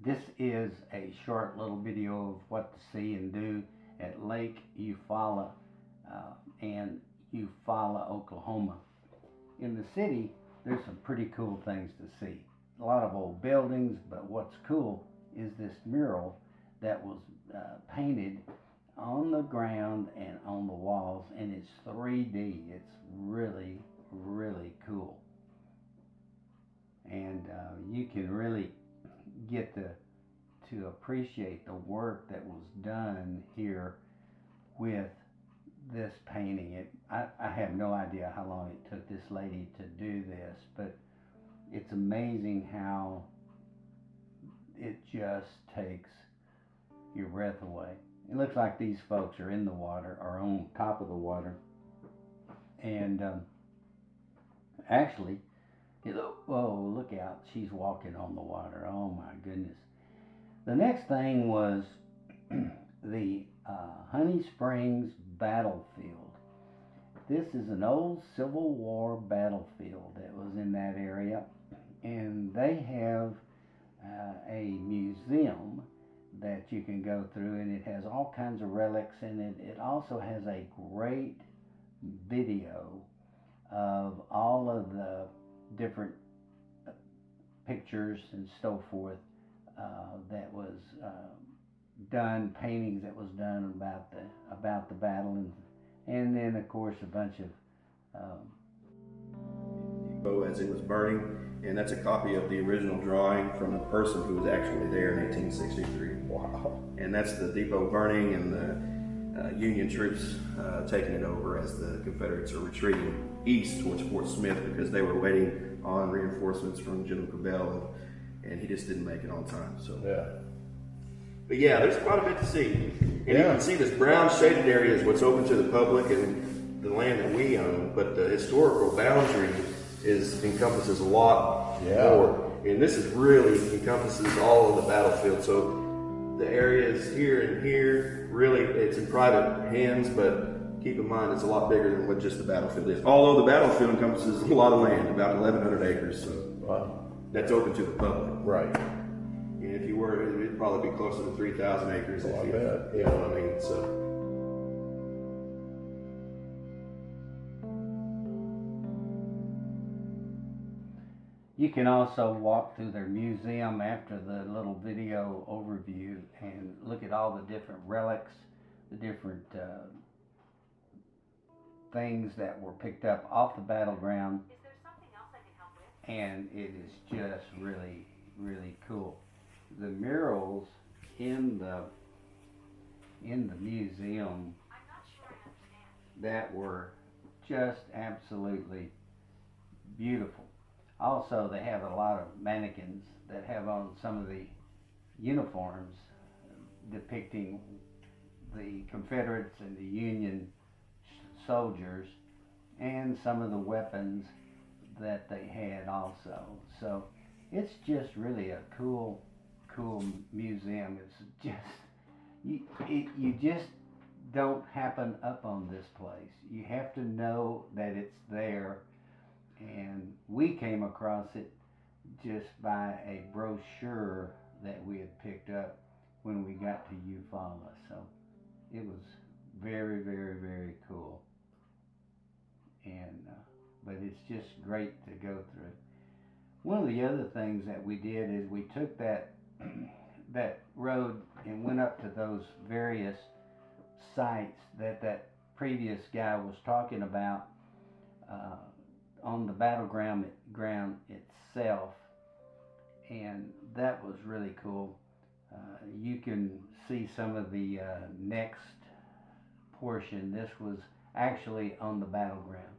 This is a short little video of what to see and do at Lake Eufaula and Eufaula, Oklahoma. In the city, there's some pretty cool things to see. A lot of old buildings, but what's cool is this mural that was painted on the ground and on the walls, and it's 3D. It's really, really cool. And you can really get to appreciate the work that was done here with this painting. I have no idea how long it took this lady to do this, but it's amazing how it just takes your breath away. It looks like these folks are in the water or on top of the water, and actually, whoa, look out, she's walking on the water. Oh my goodness. The next thing was the Honey Springs battlefield. This is an old Civil War battlefield that was in that area, and they have a museum that you can go through, and it has all kinds of relics in it. It also has a great video of all of the different pictures and so forth that was done, paintings that was done about the battle, and then of course a bunch of as it was burning, and that's a copy of the original drawing from the person who was actually there in 1863. Wow. And that's the depot burning and the Union troops taking it over as the Confederates are retreating east towards Fort Smith because they were waiting on reinforcements from General Cabell, and he just didn't make it on time. So Yeah. But yeah, there's quite a bit to see. And you Yeah. can see this brown shaded area is what's open to the public and the land that we own, but the historical boundary encompasses a lot more. And this is really encompasses all of the battlefield. So the areas here and here, really it's in private hands, but keep in mind it's a lot bigger than what just the battlefield is. Although the battlefield encompasses a lot of land, about 1,100 acres, so that's open to the public. Right. And if you were, it'd probably be closer to 3,000 acres. Oh, I bet. You know what I mean? So. You can also walk through their museum after the little video overview and look at all the different relics, the different things that were picked up off the battleground. Is there something else I can help with? And it is just really, really cool. The murals in the museum I'm not sure I understand. that were just absolutely beautiful. Also, they have a lot of mannequins that have on some of the uniforms depicting the Confederates and the Union soldiers, and some of the weapons that they had also. So it's just really a cool museum. It's just, you just don't happen up on this place. You have to know that it's there. And we came across it just by a brochure that we had picked up when we got to Eufaula. So it was very, very, very cool. And but it's just great to go through. One of the other things that we did is we took that that road and went up to those various sites that previous guy was talking about on the battleground itself, and that was really cool. You can see some of the next portion. This was actually on the battleground,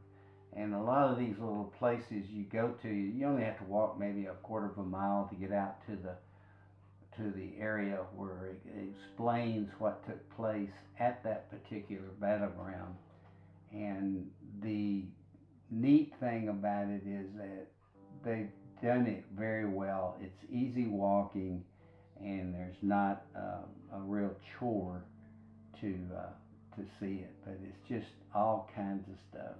and a lot of these little places you go to, you only have to walk maybe a quarter of a mile to get out to the area where it explains what took place at that particular battleground. And the neat thing about it is that they've done it very well. It's easy walking, and there's not a real chore to see it, but it's just all kinds of stuff.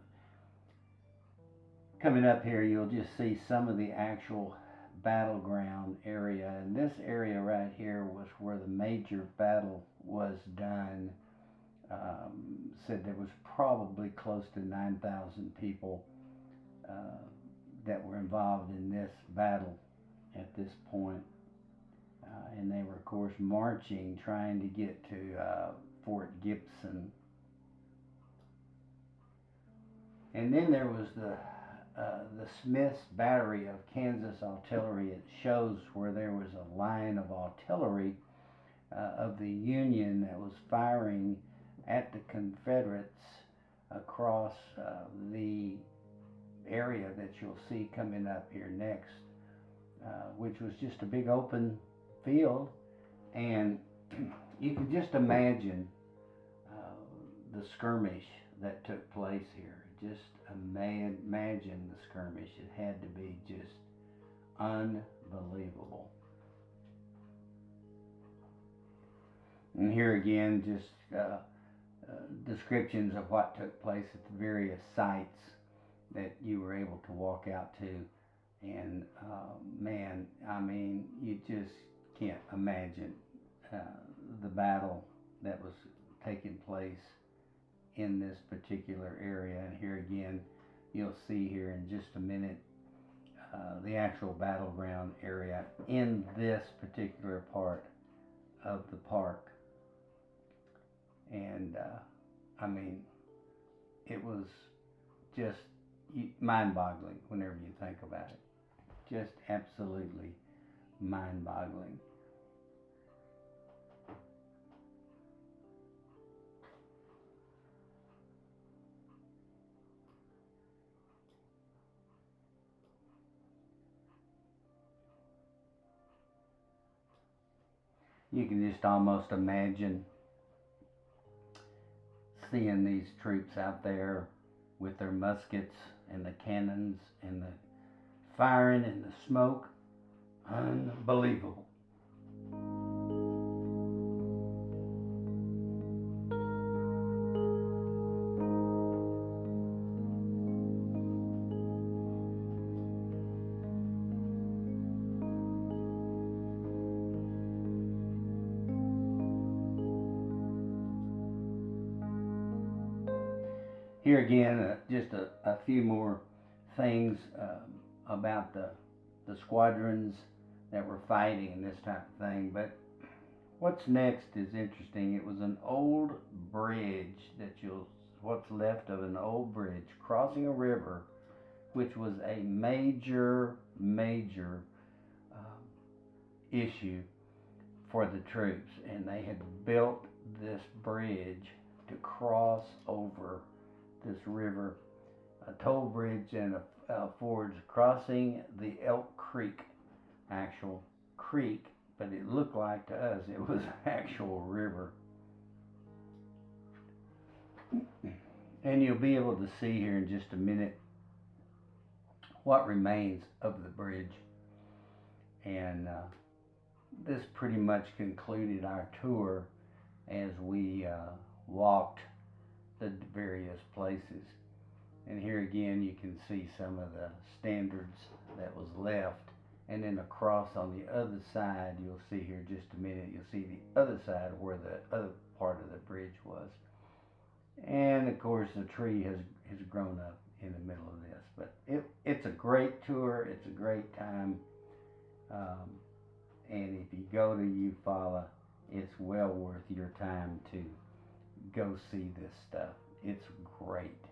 Coming up here, you'll just see some of the actual battleground area, and this area right here was where the major battle was done. Said there was probably close to 9,000 people that were involved in this battle at this point. And they were, of course, marching, trying to get to Fort Gibson. And then there was the Smith's Battery of Kansas Artillery. It shows where there was a line of artillery of the Union that was firing at the Confederates across the area that you'll see coming up here next, which was just a big open field. And you can just imagine the skirmish that took place here. Just imagine the skirmish. It had to be just unbelievable. And here again, just descriptions of what took place at the various sites that you were able to walk out to. And man, I mean, you just can't imagine the battle that was taking place in this particular area. And here again, you'll see here in just a minute the actual battleground area in this particular part of the park. And I mean, it was just mind-boggling whenever you think about it. Just absolutely mind-boggling. You can just almost imagine seeing these troops out there with their muskets and the cannons and the firing and the smoke. Unbelievable. Here again, just a few more things about the squadrons that were fighting and this type of thing. But what's next is interesting. It was an old bridge what's left of an old bridge crossing a river, which was a major issue for the troops. And they had built this bridge to cross over this river, a toll bridge and a forge crossing the Elk Creek, actual creek, but it looked like to us it was an actual river. And you'll be able to see here in just a minute what remains of the bridge. And this pretty much concluded our tour as we walked the various places. And here again you can see some of the standards that was left, and then across on the other side, you'll see here just a minute, you'll see the other side where the other part of the bridge was. And of course the tree has grown up in the middle of this. But it's a great tour, it's a great time, and if you go to Eufaula, it's well worth your time to go see this stuff. It's great.